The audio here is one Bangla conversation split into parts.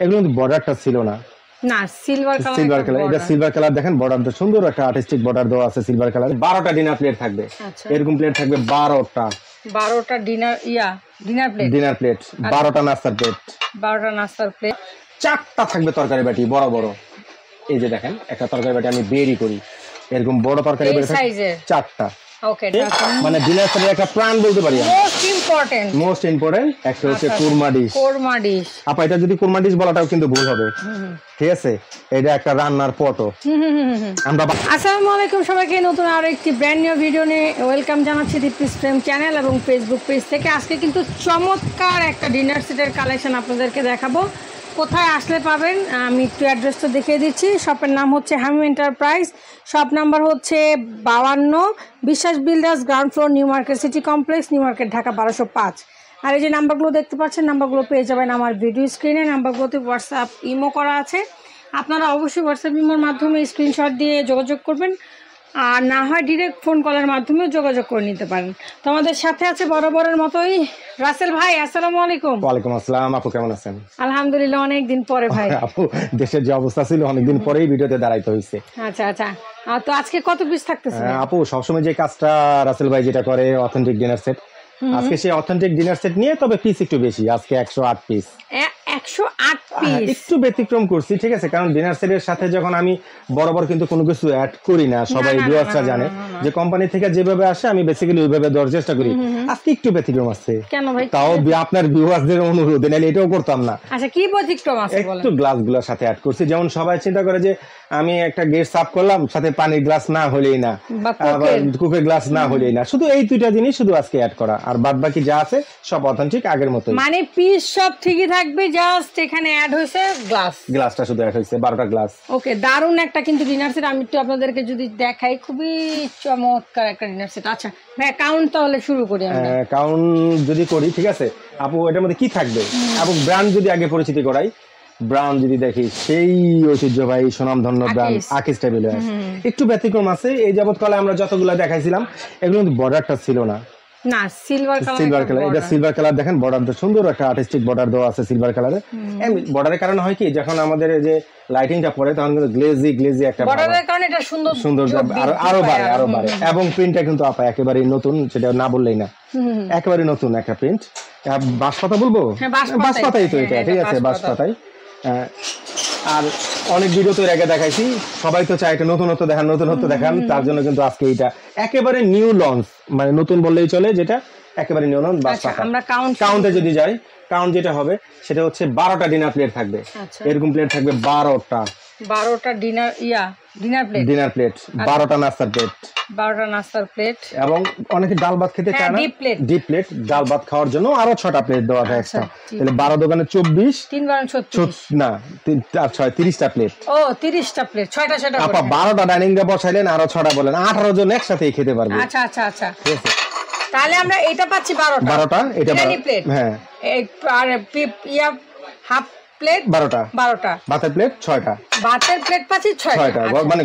এগুলো কিন্তু বর্ডারটা ছিল না, না সিলভার কালার, সিলভার কালার। এটা সিলভার কালার, দেখেন বর্ডারটা সুন্দর একটা আর্টিস্টিক বর্ডার দেওয়া আছে সিলভার কালার। 12টা ডিনার প্লেট থাকবে, এরকম প্লেট থাকবে 12টা। 12টা ডিনার প্লেট, 12টা নাস্তার প্লেট, 12টা নাস্তার প্লেট। 4টা থাকবে তরকারি বাটি বড় বড়। এই যে দেখেন একটা তরকারি বাটি আমি বেরি করি, এরকম বড় তরকারি বাটি সাইজের 4টা। ওকে, মানে ডিনার সেটের একটা প্ল্যান বলতে পারি। মোস্ট ইম্পর্টেন্ট একটা হচ্ছে কুরমা ডিশ। আপা এটা যদি কুরমা ডিশ বলাটাও কিন্তু ভুল হবে, ঠিক আছে? এটা একটা রান্নার পটও। আমরা আসসালামু আলাইকুম সবাইকে, নতুন আরো একটি ব্র্যান্ড নিউ ভিডিও নিয়ে ওয়েলকাম জানাচ্ছি দীপ্তিস প্রেম চ্যানেল এবং ফেসবুক পেজ থেকে। আজকে কিন্তু চমৎকার একটা ডিনার সেটের কালেকশন আপনাদেরকে দেখাবো। কোথায় আসলে পাবেন আমি একটু অ্যাড্রেসটা দেখিয়ে দিচ্ছি। শপের নাম হচ্ছে হামিম এন্টারপ্রাইজ, শপ নাম্বার হচ্ছে 52, বিশ্বাস builders, ground floor, new market city complex, new market, Dhaka 1205। আর এই যে নাম্বারগুলো দেখতে পাচ্ছেন, নাম্বারগুলো পেয়ে যাবেন আমার ভিডিও স্ক্রিনে। নাম্বারগুলোতে হোয়াটসঅ্যাপ ইমো করা আছে, আপনারা অবশ্যই হোয়াটসঅ্যাপ ইমোর মাধ্যমে স্ক্রিনশট দিয়ে যোগাযোগ করবেন, আর না হয় ডিরেক্ট ফোন কলের মাধ্যমে যোগাযোগ করে নিতে পারেন। তো আমাদের সাথে আছে বরাবরের মতোই রাসেল ভাই। আসসালামু আলাইকুম। ওয়ালাইকুম আসসালাম। আপু কেমন আছেন? আলহামদুলিল্লাহ, অনেকদিন পরে ভাই। আপু দেশের যে অবস্থা ছিল অনেকদিন পরেই ভিডিওতে দাঁড়াইতে হয়েছে। আচ্ছা আচ্ছা, তো আজকে কত পিস থাকতেছে? আপু সবসময় যে কাজটা রাসেল ভাই যেটা করে অথেন্টিক ডিনার সেট, আজকে সেই অথেন্টিক ডিনার সেট নিয়ে, তবে পিস একটু বেশি, আজকে 108 পিস। 108 পিস একটু ব্যতিক্রম করছি, ঠিক আছে? কারণ ডিনার সেটের সাথে যখন আমি বরাবর কিন্তু কোনো কিছু অ্যাড করি না, সবাই ভিউয়ার্সরা জানে যে কোম্পানি থেকে যেভাবে আসে আমি বেসিক্যালি ওইভাবে দেওয়ার চেষ্টা করি। আজকে একটু ব্যতিক্রম আছে। কেন ভাই? তাও আপনার ভিউয়ার্সদের অনুরোধে, নাহলে এটাও করতাম না। আচ্ছা, কি ব্যতিক্রম আছে বলেন? একটু গ্লাসগুলোর সাথে অ্যাড করছি। যেমন সবাই চিন্তা করে যে আমি একটা গেট সাফ করলাম, সাথে পানির গ্লাস না হলেই না, আবার কুকের গ্লাস না হলেই না, শুধু এই দুইটা জিনিস শুধু আজকে অ্যাড করা, আর বাদ বাকি যা আছে সব অথেন্টিক আগের মতোই। মানে পিস সব ঠিকই থাকবে, জাস্ট এখানে অ্যাড হয়েছে গ্লাসটা শুধু অ্যাড হয়েছে 12টা গ্লাস। ওকে, দারুণ একটা কিন্তু ডিনার সেট। আমি একটু আপনাদেরকে যদি দেখাই, খুবই চমৎকার একটা ডিনার সেট। আচ্ছা ভাই, কাউন্ট তাহলে শুরু করি আমরা। কাউন্ট যদি করি, ঠিক আছে আপু? এটার মধ্যে কি থাকবে এবং ব্র্যান্ড যদি আগে পরিচিতি করাই, ব্র্যান্ড যদি দেখি, সেই ঐতিহ্যবাহী সুনামধন্য ব্র্যান্ড আকিস টেবিলে একটু ব্যতিক্রম আছে। এই যাবৎকালে আমরা যতগুলো দেখাইছিলাম এগুলো কিন্তু বর্ডারটা ছিল না, না সিলভার কালার। এটা সিলভার কালার, দেখেন বর্ডারটা সুন্দর একটা আর্টিস্টিক বর্ডার দেওয়া আছে সিলভার কালারে। বর্ডারের কারণে হয় কি, যখন আমাদের যে লাইটিংটা পড়ে তখন কিন্তু গ্লেজি একটা বর্ডারের কারণে এটা সুন্দর আরো বাড়ে। এবং প্রিন্টটা কিন্তু আপা একেবারে নতুন, সেটা না বললেই না, একেবারে নতুন একটা প্রিন্ট। বাঁশপাতা বলবো, বাঁশপাতাই তো এটা, ঠিক আছে? বাঁশপাতাই। আর অনেক ভিডিও তো এর আগে দেখাইছি, সবাই তো চায় এটা নতুনত্ব দেখান, তার জন্য কিন্তু আজকে এটা একেবারে নিউ লঞ্চ, মানে নতুন বললেই চলে, যেটা একেবারে নিউ লঞ্চ। আমরা কাউন্টে যদি যাই, কাউন্ট যেটা হবে সেটা হচ্ছে 12টা ডিনার প্লেট থাকবে, এরকম প্লেট থাকবে 12টা ডিনার প্লেট, 12টা নাস্তার প্লেট, 12টা নাস্তার প্লেট। এবং অনেকে ডাল ভাত খেতে চায় না, ডিপ প্লেট ডাল ভাত খাওয়ার জন্য আরো 6টা প্লেট দেওয়া হয় এক্সট্রা। তাহলে 12 দোকানে 24, 3 × 36 না 3 আর 6 30টা প্লেট। ও 30টা প্লেট, 6টা আপা 12টা ডাইনিং এ বসাইলেন, আরো 6টা বলেন, 18 জন একসাথেই খেতে পারবে। আচ্ছা আচ্ছা আচ্ছা, ঠিক আছে। তাহলে আমরা এটা পাচ্ছি 12টা, এটা প্লেট। হ্যাঁ, আর হাফ প্লেট 12টা ভাতের প্লেট 6টা, ভাতের প্লেট পাচ্ছি 6টা। মানে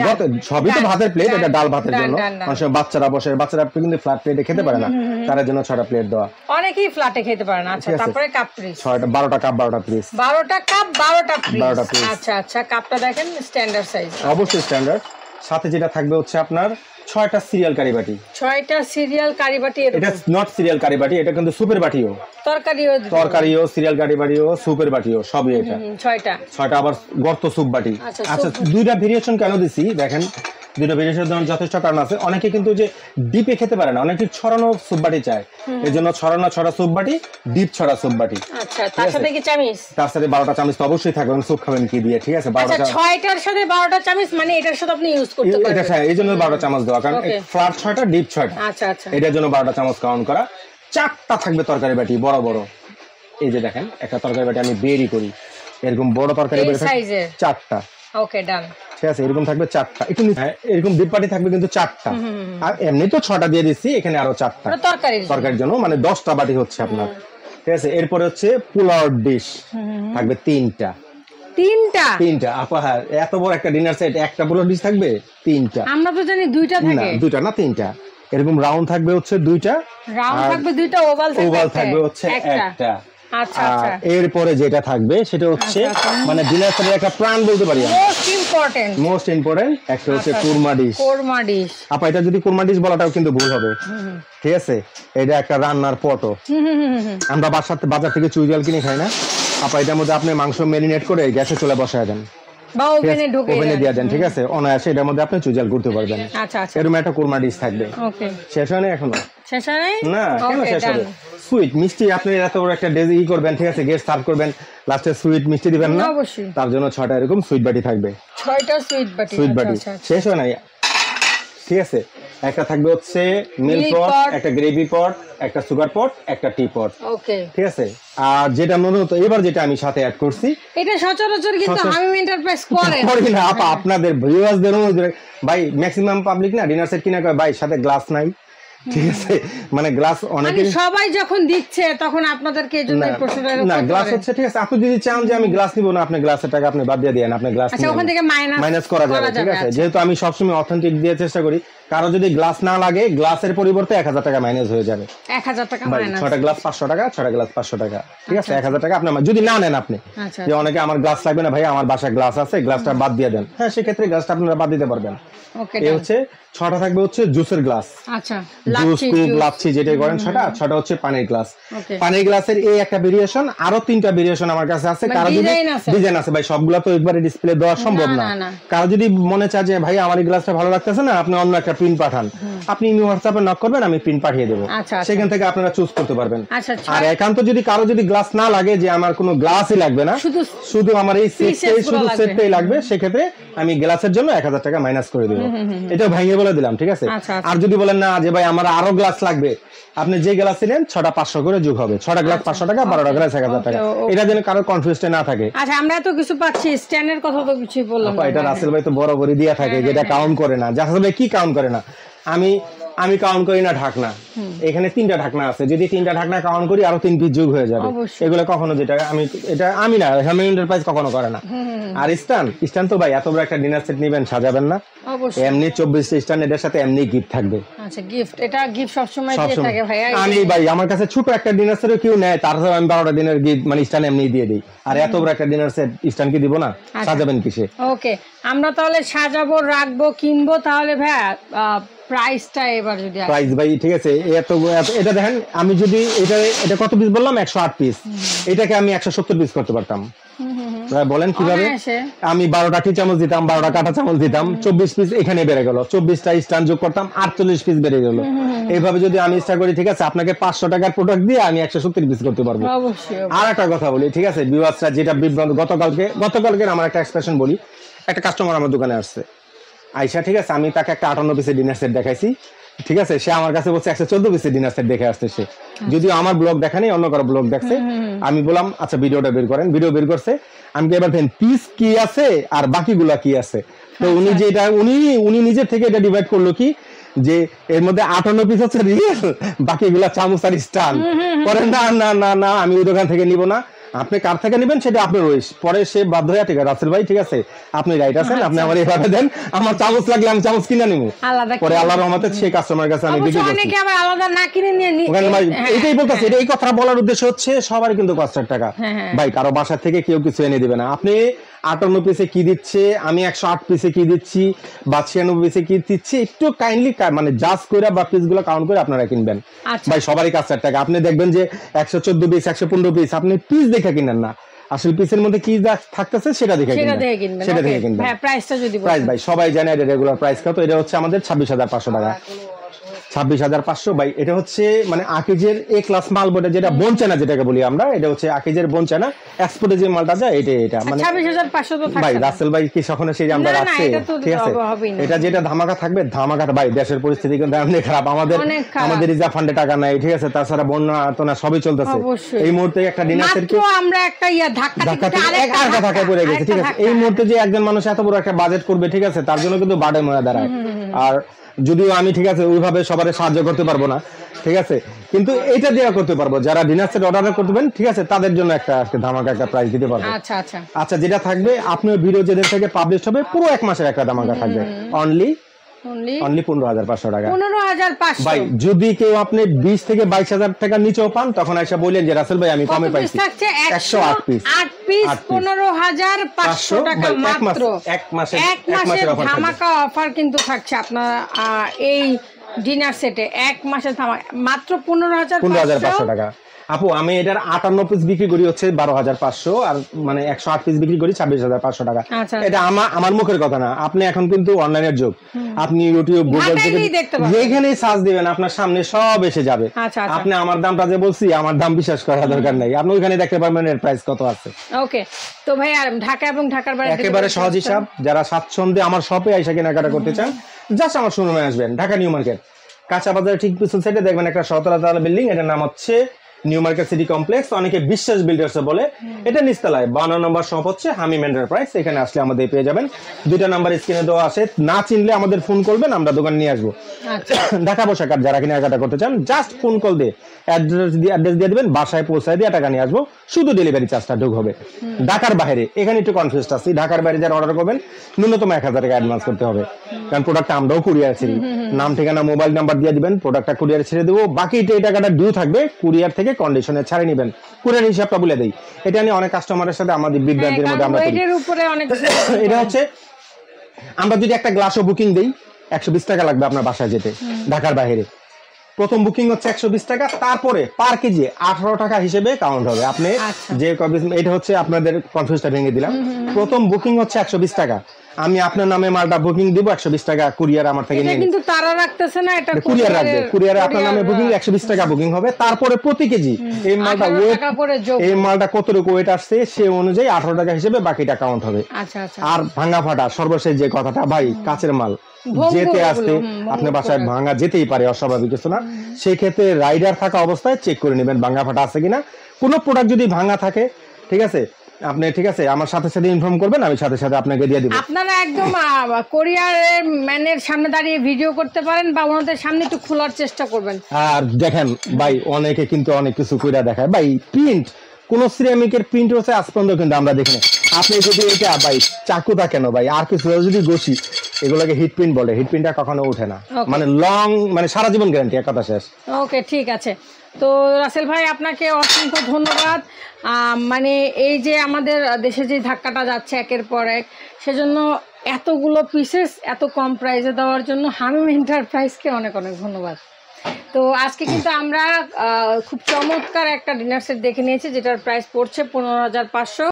সবই তো ভাতের প্লেট, এটা ডাল ভাতের জন্য। বাচ্চারা বাচ্চারা কিন্তু ফ্ল্যাট প্লেটে খেতে পারে না, তার জন্য 6টা প্লেট দেওয়া। অনেকেই ফ্ল্যাটে খেতে পারে না। আচ্ছা, তারপরে কাপ পিস 6টা, 12টা কাপ 12টা পিস, 12টা কাপ 12টা পিস। আচ্ছা আচ্ছা, কাপটা দেখেন স্ট্যান্ডার্ড সাইজ, অবশ্যই স্ট্যান্ডার্ড। সাথে যেটা থাকবে হচ্ছে আপনার 6টা সিরিয়াল কারি বাটি, 6টা সিরিয়াল কারি বাটি। এটা নট সিরিয়াল কারি বাটি, এটা কিন্তু সুপের বাটিও, তরকারিও সিরিয়াল কারি বাটিও, সুপের বাটিও, সবই এটা 6টা। আবার গর্ত সুপ বাটি। আচ্ছা, দুইটা ভেরিয়েশন কেন দিছি দেখেন, দুটো ভেরিয়েশন যথেষ্ট কারণ আছে। অনেকে কিন্তু যে ডিপে খেতে পারে না, অনেকে ছড়ানো সুপ বাটি চায়, এই জন্য ছড়ানো 6টা সুপ বাটি, ডিপ 6টা সুপ বাটি। আচ্ছা, তার সাথে কি চামচ? তার সাথে 12টা চামচ তো অবশ্যই থাকবে, সুপ খাবেন কি দিয়ে, ঠিক আছে? 12টা 6টার সাথে 12টা চামচ, মানে এটার সাথে আপনি ইউজ করতে পারবেন। এটা এই জন্য 12টা চামচ দেওয়া, কারণ ফ্ল্যাট 6টা, ডিপ 6টা। আচ্ছা আচ্ছা, এটার জন্য 12টা চামচ কাউন্ট করা। 4টা থাকবে তরকারি বাটি বড় বড়। এই যে দেখেন একটা তরকারি বাটি আমি বেরি করি, এরকম বড় তরকারি বাটি 4টা। ওকে, ডান। ঠিক আছে, এরকম থাকবে 4টা। একটু এরকম ডিপ বাটি থাকবে কিন্তু 4টা, আর এমনি তো 6টা দিয়ে দিচ্ছি, এখানে আরো 4টা তরকারির জন্য, মানে 10টা বাটি হচ্ছে আপনার। ঠিক আছে, এরপরে হচ্ছে পোলাও ডিশ থাকবে 3টা। আপা এত বড় একটা ডিনার সেট, একটা পোলাও ডিশ থাকবে 3টা। আমরা তো জানি 2টা থাকে, না 2টা না 3টা। এরকম রাউন্ড থাকবে হচ্ছে 2টা, রাউন্ড থাকবে 2টা, ওভাল থাকবে হচ্ছে একটা। আচ্ছা আচ্ছা এরপরে যেটা থাকবে সেটা হচ্ছে মানে ডিনার সেটের একটা প্ল্যান বলতে পারি মোস্ট ইম্পর্টেন্ট একটা হচ্ছে কুরমা ডিশ আপা এটা যদি কুরমা ডিশ বলাটাও কিন্তু ভুল হবে ঠিক আছে এটা একটা রান্নার পটও আমরা বাজার থেকে চুইজাল কিনে খাই না আপা এটার মধ্যে আপনি মাংস ম্যারিনেট করে গ্যাসে চুলায় বসায় দেন বা ওভেনে দিয়ে দেন ঠিক আছে অনায়াসে এটার মধ্যে আপনি চুইজাল করতে পারবেন এরকম একটা কুরমা ডিশ থাকবে শেষ হয় না এখনো না কেন শেষ হবে সুইট মিষ্টি আপনি এত বড় একটা ই করবেন ঠিক আছে গেস্ট সার্ভ করবেন লাস্টে সুইট মিষ্টি দিবেন না তার জন্য 6টা এরকম সুইট বাটি থাকবে 6টা সুইট বাটি শেষ হয় না ঠিক আছে একটা থাকবে হচ্ছে মিল্ক পট একটা গ্রেভি পট একটা সুগার পট একটা টি পট ওকে ঠিক আছে আর যেটা মূলত এবার যেটা আমি সাথে অ্যাড করছি এটা সচরাচর কিন্তু হামিম এন্টারপ্রাইজ করে না আপা আপনাদের ভিউয়ার্সদের ভাই ম্যাক্সিমাম পাবলিক না ডিনার সেট কিনা করে ভাই সাথে গ্লাস নাই ঠিক আছে মানে গ্লাস অনেকে সবাই যখন দিচ্ছে তখন আপনাদেরকে এই জন্য প্রশ্নটা না গ্লাস হচ্ছে ঠিক আছে আপনি যদি চান যে আমি গ্লাস নিব না আপনি গ্লাসের টাকা আপনি বাদ দিয়ে দেন আপনি গ্লাস আচ্ছা ওখান থেকে মাইনাস করা যাবে ঠিক আছে যেহেতু আমি সবসময় অথেন্টিক দিয়ে চেষ্টা করি কারো যদি গ্লাস না লাগে গ্লাসের পরিবর্তে 1000 টাকা মাইনাস হয়ে যাবে 1000 টাকা মাইনাস 6টা গ্লাস 500 টাকা 6টা গ্লাস 500 টাকা ঠিক আছে 1000 টাকা আপনি যদি না নেন আপনি যে অনেকে আমার গ্লাস লাগবে না ভাই আমার বাসায় গ্লাস আছে গ্লাসটা বাদ দিয়ে দেন হ্যাঁ সেই ক্ষেত্রে গ্লাসটা আপনারা বাদ দিতে পারবেন ওকে এই হচ্ছে 6টা থাকবে হচ্ছে জুসের গ্লাস আচ্ছা জুস কুপ লাচ্ছি যেটা করেন 6টা হচ্ছে পানির গ্লাস পানির গ্লাসের এই একটা ভেরিয়েশন আরো 3টা ভেরিয়েশন আমার কাছে আছে কারো যদি ডিজাইন আছে ভাই সবগুলা তো একবারে ডিসপ্লে দেওয়া সম্ভব না কারো যদি মনে চায় যে ভাই আমার এই গ্লাসটা ভালো লাগতেছে না আপনি অন্য একটা প্রিন্ট পাঠান আপনি হোয়াটসঅ্যাপে নক করবেন আমি প্রিন্ট পাঠিয়ে দেব সেখান থেকে আপনারা চুজ করতে পারবেন আর একান্ত যদি কারো যদি গ্লাস না লাগে যে আমার কোনো গ্লাসই লাগবে না শুধু আমার এই সেটটাই লাগবে সেক্ষেত্রে আমি গ্লাসের জন্য 1000 টাকা মাইনাস করে দেব এটা ভাঙিয়ে বলে দিলাম ঠিক আছে আর যদি বলেন না যে ভাই আমার আরো গ্লাস লাগবে আপনি যে গ্লাস নেন 6টা 500 করে যোগ হবে 6টা গ্লাস 500 টাকা 12টা গ্লাস 1000 টাকা এটা যেন কারো কনফিউজড না থাকে আচ্ছা আমরা তো কিছু পাচ্ছি স্ট্যান্ডের কথা তো কিছু বললাম না এটা রাসেল ভাই তো বড় করে দিয়া থাকে যেটা কাউন্ট করে না জাহাজ ভাই কি কাউন্ট করে না আমি কাউন্ট করি না ঢাকনা এখানে 3টা ঢাকনা আছে যদি 3টা ঢাকনা কাউন্ট করি আরো 3 পিস যোগ হয়ে যাবে এগুলো কখনো যেটা আমি না হামিম এন্টারপ্রাইজ কখনো করে না আর স্ট্যান্ড তো ভাই এত বড় একটা ডিনার সেট নেবেন সাজাবেন না অবশ্যই এমনি 24 স্ট্যান্ড এর সাথে এমনি গিফট থাকবে আচ্ছা গিফট এটা গিফট সব সময় দিয়ে থাকে ভাই আমি ভাই আমার কাছে ছোট একটা ডিনার সেটও কেউ নেয় তারপর আমি 12টা দিনের গিফট মানে স্ট্যান্ড এমনি দিয়ে দেই আর এত বড় একটা ডিনার সেট স্ট্যান্ড কি দিব না সাজাবেন কিসে ওকে আমরা তাহলে সাজাবো রাখবো কিনবো তাহলে ভাই প্রাইসটা এবার যদি প্রাইস ভাই ঠিক আছে এটা দেখেন আমি যদি এটা কত পিস বললাম 108 পিস এটাকে আমি 170 পিস করতে পারতাম বলেন কিভাবে আমি 12টা টি চামচ দিতাম 12টা কাঁটা চামচ দিতাম 24 পিস এখানে বেড়ে গেল 24টা স্ট্যান্ড যোগ করতাম 48 পিস বেড়ে গেল এইভাবে যদি আমি চেষ্টা করি ঠিক আছে আপনাকে 500 টাকার প্রোডাক্ট দিয়ে আমি 170 পিস করতে পারবো আর একটা কথা বলি ঠিক আছে ভিউয়ার্সরা যেটা বিভ্রান্ত গতকালকে আমার একটা এক্সপ্রেশন বলি একটা কাস্টমার আমার দোকানে আসছে আইসা ঠিক আছে আমি তাকে একটা 58 পিসের ডিনার সেট দেখাইছি ঠিক আছে সে আমার কাছে বলছে 114 পিসের ডিনার সেট দেখে আসছে সে যদিও আমার ব্লগ দেখা নেই অন্য কারো ব্লগ দেখছে আমি বললাম আচ্ছা ভিডিওটা বের করেন ভিডিও বের করছে আমি এবার দেখেন পিস কি আছে আর বাকিগুলা কি আছে তো উনি যেটা উনি নিজের থেকে এটা ডিভাইড করলো কি যে এর মধ্যে 58 পিস হচ্ছে রিয়েল বাকিগুলা চামচ আর স্ট্যান্ড করেন না আমি ওই দোকান থেকে নিব না আপনি কার থেকে নেবেন সেটা আপনার ওইস পরে সে বাধ্য হয়ে ঠিক আছে রাসেল ভাই ঠিক আছে আপনি রাইট আছেন আপনি আমার এইভাবে দেন আমার চামচ লাগলে আমি চামচ কিনে নিব পরে আল্লাহর রহমতে সেই কাস্টমার কাছে আমি বিক্রি করছি অনেকে আবার আলাদা না কিনে নিয়ে এটাই বলতাছি এই কথা বলার উদ্দেশ্য হচ্ছে সবার কিন্তু কষ্টের টাকা ভাই কারো বাসা থেকে কেউ কিছু এনে দিবে না আপনি 58 পিসে কি দিচ্ছে আমি 108 পিসে কি দিচ্ছি বা 96 পিসে কি দিচ্ছি একটু কাইন্ডলি মানে জাস্ট করে বা পিসগুলো কাউন্ট করে আপনারা কিনবেন ভাই সবারই কাছের টাকা আপনি দেখবেন যে 114 পিস 115 পিস আপনি পিস দেখে কিনেন না আসলে পিসের মধ্যে কি থাকতেছে সেটা দেখে কিনবেন ভাই প্রাইসটা যদি প্রাইস ভাই সবাই জানে এটা রেগুলার প্রাইস কত এটা হচ্ছে আমাদের 26500 টাকা 26500 ভাই এটা হচ্ছে মানে আকিজের এ ক্লাস মাল বটে যেটা বনচানা যেটাকে বলি আমরা এটা হচ্ছে আকিজের বনচানা এক্সপোর্টে যে মালটা যায় এটা মানে 26500 তো থাকবে ভাই রাসেল ভাই কি সখন সেই আমরা রাখছি ঠিক আছে এটা যেটা ধামাকা থাকবে ধামাকাটা ভাই দেশের পরিস্থিতি কিন্তু এমনি খারাপ আমাদের রিজার্ভ ফান্ডে টাকা নাই ঠিক আছে তাছাড়া বন্যা তো না সবই চলতেছে এই মুহূর্তে একটা ডিনার সেট কি আমরা একটা ধাক্কা পড়ে গেছে ঠিক আছে এই মুহূর্তে যে একজন মানুষ এত বড় একটা বাজেট করবে ঠিক আছে তার জন্য কিন্তু বাড়ে ময়া দাঁড়ায় আর যদিও আমি ঠিক আছে ওইভাবে সবার সাহায্য করতে পারবো না ঠিক আছে কিন্তু এটা দেওয়া করতে পারবো যারা ডিনার সেট অর্ডার করবেন ঠিক আছে তাদের জন্য একটা আজকে ধামাকা একটা প্রাইস দিতে পারবো আচ্ছা যেটা থাকবে আপনার ভিডিও যেদিন থেকে পাবলিশ হবে পুরো 1 মাসের একটা ধামাকা থাকবে অনলি অনলি 15,500 টাকা। 15,500 ভাই যদি কেউ আপনি 20 থেকে 22,000 টাকার নিচেও পান তখন এসে বললেন যে রাসেল ভাই আমি কমে পাইছি। 108 পিস 15,500 টাকা মাত্র। এক মাসের ধামাকা অফার কিন্তু থাকছে আপনার এই ডিনার সেটে, এক মাসের ধামাকা মাত্র 15,500 টাকা। আপু আমি এটার 58 পিস বিক্রি করি হচ্ছে 12,500 আর মানে 108 পিস বিক্রি করি 26,500 টাকা। এটা আমার মুখের কথা না, আপনি এখন কিন্তু অনলাইনের যুগ, আপনি ইউটিউব গুগল থেকে যেখানেই সার্চ দিবেন আপনার সামনে সব এসে যাবে। আপনি আমার দামটা যে বলছি আমার দাম বিশ্বাস করার দরকার নাই, আপনি ওইখানে দেখতে পারবেন এর প্রাইস কত আছে। ওকে, তো ভাই আর ঢাকা এবং ঢাকার বাইরে একেবারে সহজ হিসাব, যারা স্বাচ্ছন্দ্যে আমার শপে আইসা কেনাকাটা করতে চান জাস্ট আমার শোরুমে আসবেন, ঢাকা নিউ মার্কেট কাঁচা বাজারের ঠিক পিছন সাইডে দেখবেন একটা 17 তলা বিল্ডিং, এটার নাম হচ্ছে নিউ মার্কেট সিটি কমপ্লেক্স, অনেকে বিশ্বাস বিল্ডার্স বলে। এটা নিচতলায় 52 নম্বর শপ হচ্ছে হামিম এন্টারপ্রাইজ, এখানে আসলে আমাদের পেয়ে যাবেন। 2টা নাম্বার স্ক্রিনে দেওয়া আছে, না চিনলে আমাদের ফোন করবেন, আমরা দোকান নিয়ে আসবো। ঢাকা পোশাক যারা কেনাকাটা করতে চান জাস্ট ফোন কল দিয়ে অ্যাড্রেস দিয়ে দিবেন, বাসায় পৌঁছায় দিয়ে টাকা নিয়ে আসবো, শুধু ডেলিভারি চার্জটা ঢুক হবে। ঢাকার বাইরে এখানে একটু কনফিউজ আছি, ঢাকার বাইরে যারা অর্ডার করবেন ন্যূনতম 1,000 টাকা অ্যাডভান্স করতে হবে, কারণ প্রোডাক্টটা আমরাও কুরিয়ার ছিড়ি, নাম ঠিকানা মোবাইল নাম্বার দিয়ে দিবেন, প্রোডাক্টটা কুরিয়ার ছেড়ে দেবো, বাকি এই টাকাটা ডিউ থাকবে কুরিয়ার থেকে কন্ডিশনে ছাড়ে নেবেন। কুরিয়ার হিসাবটা বলে দেই, এটা নিয়ে অনেক কাস্টমারের সাথে আমাদের বিভ্রান্তির মধ্যে আমরা এটা হচ্ছে আমরা যদি একটা গ্লাসও বুকিং দেই 120 টাকা লাগবে আপনার বাসায় যেতে ঢাকার বাইরে। প্রথম বুকিং হচ্ছে 120 টাকা, তারপরে পার কেজি 18 টাকা হিসেবে কাউন্ট হবে। আপনি যে এটা হচ্ছে আপনাদের কনফিউজটা ভেঙে দিলাম, প্রথম বুকিং হচ্ছে 120 টাকা, আমি আপনার নামে মালটা বুকিং দিব 120 টাকা, কুরিয়ার আমার থেকে নিয়ে কিন্তু তারা রাখতেছে না, এটা কুরিয়ার রাখবে, কুরিয়ারে আপনার নামে বুকিং 120 টাকা বুকিং হবে, তারপরে প্রতি কেজি এই মালটা ওয়েট, এই মালটা কতটুকু ওয়েট আসছে সে অনুযায়ী 18 টাকা হিসেবে বাকিটা কাউন্ট হবে। আর ভাঙা ফাটা সর্বশেষ যে কথাটা ভাই, কাঁচের মাল যেতে আসতে আপনার বাসায় ভাঙা যেতেই পারে, অস্বাভাবিক কিছু না, সেই ক্ষেত্রে রাইডার থাকা অবস্থায় চেক করে নেবেন ভাঙা ফাটা আছে কিনা। কোনো প্রোডাক্ট যদি ভাঙা থাকে ঠিক আছে আপনি ঠিক আছে আমার সাথে সাথে ইনফর্ম করবেন, আমি সাথে সাথে আপনাকে দিয়ে দিব। আপনারা একদম কোরিয়ারের ম্যানের সামনে দাঁড়িয়ে ভিডিও করতে পারেন বা ওনাদের সামনে একটু খোলার চেষ্টা করবেন। আর দেখেন ভাই অনেকে কিন্তু অনেক কিছু কইরা দেখায় ভাই, প্রিন্ট কোন সিরামিকের প্রিন্ট হচ্ছে আজ পর্যন্ত কিন্তু আমরা দেখিনি। আপনি যদি এটা ভাই চাকুটা কেন ভাই আর কিছু যদি ঘষি, এগুলোকে হিট প্রিন্ট বলে, হিট প্রিন্টটা কখনো ওঠে না, মানে লং মানে সারা জীবন গ্যারান্টি, এক কথা শেষ। ওকে ঠিক আছে, তো রাসেল ভাই আপনাকে অসংখ্য ধন্যবাদ। মানে এই যে আমাদের দেশে যে ধাক্কাটা যাচ্ছে একের পর এক, সেজন্য এতগুলো পিসেস এত কম প্রাইসে দেওয়ার জন্য হামিম এন্টারপ্রাইজকে অনেক অনেক ধন্যবাদ। তো আজকে কিন্তু আমরা খুব চমৎকার একটা ডিনার সেট দেখে নিয়েছি, যেটার প্রাইস পড়ছে 15,500,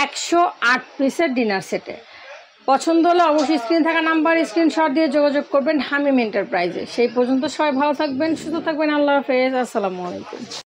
108 পিসের ডিনার সেটে। পছন্দ হলে অবশ্যই স্ক্রিন থাকা নাম্বার স্ক্রিনশট দিয়ে যোগাযোগ করবেন হামিম এন্টারপ্রাইজে। সেই পর্যন্ত সবাই ভালো থাকবেন, সুস্থ থাকবেন, আল্লাহ হাফেজ, আসসালামু আলাইকুম।